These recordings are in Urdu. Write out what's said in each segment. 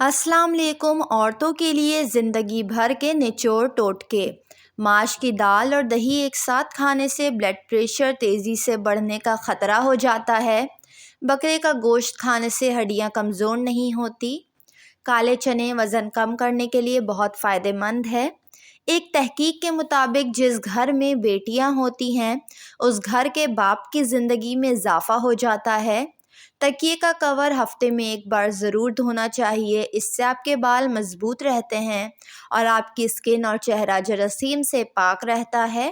السلام علیکم۔ عورتوں کے لیے زندگی بھر کے نچوڑ ٹوٹکے۔ ماش کی دال اور دہی ایک ساتھ کھانے سے بلڈ پریشر تیزی سے بڑھنے کا خطرہ ہو جاتا ہے۔ بکرے کا گوشت کھانے سے ہڈیاں کمزور نہیں ہوتی۔ کالے چنے وزن کم کرنے کے لیے بہت فائدہ مند ہے۔ ایک تحقیق کے مطابق جس گھر میں بیٹیاں ہوتی ہیں اس گھر کے باپ کی زندگی میں اضافہ ہو جاتا ہے۔ تکیے کا کور ہفتے میں ایک بار ضرور دھونا چاہیے، اس سے آپ کے بال مضبوط رہتے ہیں اور آپ کی اسکن اور چہرہ جراثیم سے پاک رہتا ہے۔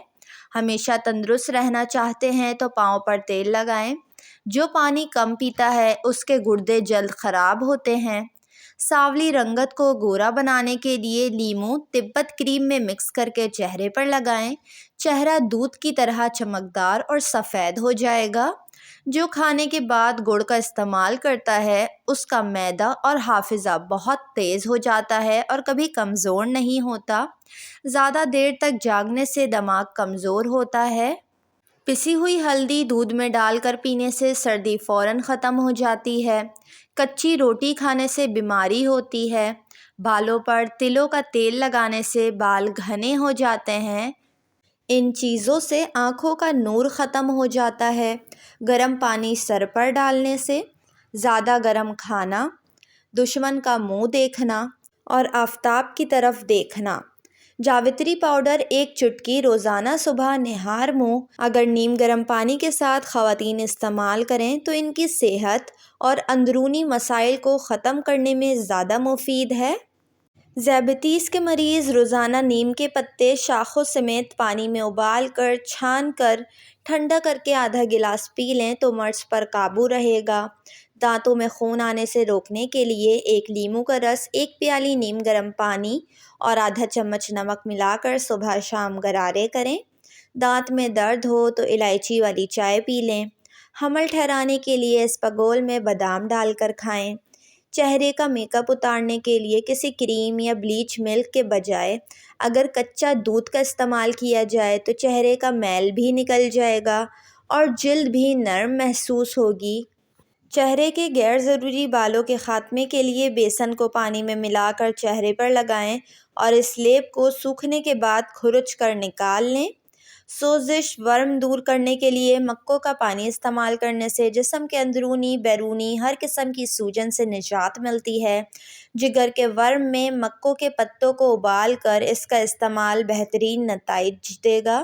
ہمیشہ تندرست رہنا چاہتے ہیں تو پاؤں پر تیل لگائیں۔ جو پانی کم پیتا ہے اس کے گردے جلد خراب ہوتے ہیں۔ سانولی رنگت کو گورا بنانے کے لیے لیموں تبت کریم میں مکس کر کے چہرے پر لگائیں۔ چہرہ دودھ کی طرح چمکدار اور سفید ہو جائے گا۔ جو کھانے کے بعد گڑ کا استعمال کرتا ہے اس کا معدہ اور حافظہ بہت تیز ہو جاتا ہے اور کبھی کمزور نہیں ہوتا۔ زیادہ دیر تک جاگنے سے دماغ کمزور ہوتا ہے۔ پسی ہوئی ہلدی دودھ میں ڈال کر پینے سے سردی فوراً ختم ہو جاتی ہے۔ کچی روٹی کھانے سے بیماری ہوتی ہے۔ بالوں پر تلوں کا تیل لگانے سے بال گھنے ہو جاتے ہیں۔ ان چیزوں سے آنکھوں کا نور ختم ہو جاتا ہے۔ گرم پانی سر پر ڈالنے سے، زیادہ گرم کھانا، دشمن کا منہ دیکھنا اور آفتاب کی طرف دیکھنا۔ جاوتری پاؤڈر ایک چٹکی روزانہ صبح نہار منہ اگر نیم گرم پانی کے ساتھ خواتین استعمال کریں تو ان کی صحت اور اندرونی مسائل کو ختم کرنے میں زیادہ مفید ہے۔ ذیابیطس کے مریض روزانہ نیم کے پتے شاخوں سمیت پانی میں ابال کر چھان کر ٹھنڈا کر کے آدھا گلاس پی لیں تو مرض پر قابو رہے گا۔ دانتوں میں خون آنے سے روکنے کے لیے ایک لیموں کا رس ایک پیالی نیم گرم پانی اور آدھا چمچ نمک ملا کر صبح شام غرارے کریں۔ دانت میں درد ہو تو الائچی والی چائے پی لیں۔ حمل ٹھہرانے کے لیے اسپغول میں بادام ڈال کر کھائیں۔ چہرے کا میک اپ اتارنے کے لیے کسی کریم یا بلیچ ملک کے بجائے اگر کچا دودھ کا استعمال کیا جائے تو چہرے کا میل بھی نکل جائے گا اور جلد بھی نرم محسوس ہوگی۔ چہرے کے غیر ضروری بالوں کے خاتمے کے لیے بیسن کو پانی میں ملا کر چہرے پر لگائیں اور اس لیپ کو سوکھنے کے بعد کھرچ کر نکال لیں۔ سوزش ورم دور کرنے کے لیے مکوں کا پانی استعمال کرنے سے جسم کے اندرونی بیرونی ہر قسم کی سوجن سے نجات ملتی ہے۔ جگر کے ورم میں مکوں کے پتوں کو ابال کر اس کا استعمال بہترین نتائج دے گا۔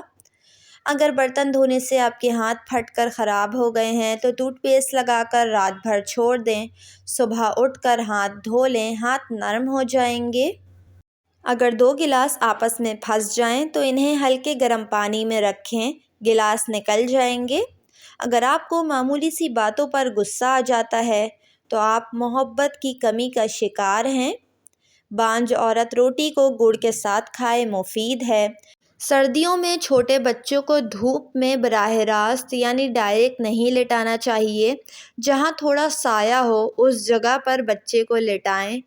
اگر برتن دھونے سے آپ کے ہاتھ پھٹ کر خراب ہو گئے ہیں تو ٹوتھ پیسٹ لگا کر رات بھر چھوڑ دیں۔ صبح اٹھ کر ہاتھ دھو لیں، ہاتھ نرم ہو جائیں گے۔ اگر دو گلاس آپس میں پھنس جائیں تو انہیں ہلکے گرم پانی میں رکھیں، گلاس نکل جائیں گے۔ اگر آپ کو معمولی سی باتوں پر غصہ آ جاتا ہے تو آپ محبت کی کمی کا شکار ہیں۔ بانجھ عورت روٹی کو گڑ کے ساتھ کھائے مفید ہے۔ سردیوں میں چھوٹے بچوں کو دھوپ میں براہ راست یعنی ڈائریکٹ نہیں لٹانا چاہیے۔ جہاں تھوڑا سایہ ہو اس جگہ پر بچے کو لٹائیں،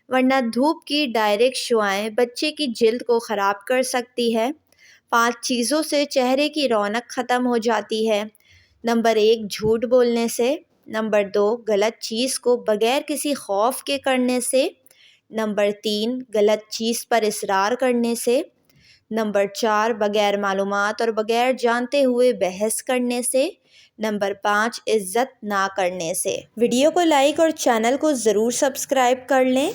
ورنہ دھوپ کی ڈائریکٹ شعاعیں بچے کی جلد کو خراب کر سکتی ہے۔ 5 چیزوں سے چہرے کی رونق ختم ہو جاتی ہے۔ نمبر 1 جھوٹ بولنے سے۔ نمبر 2 غلط چیز کو بغیر کسی خوف کے کرنے سے۔ نمبر 3 غلط چیز پر اصرار کرنے سے۔ نمبر 4 بغیر معلومات اور بغیر جانتے ہوئے بحث کرنے سے۔ نمبر 5 عزت نہ کرنے سے۔ ویڈیو کو لائک اور چینل کو ضرور سبسکرائب کر لیں۔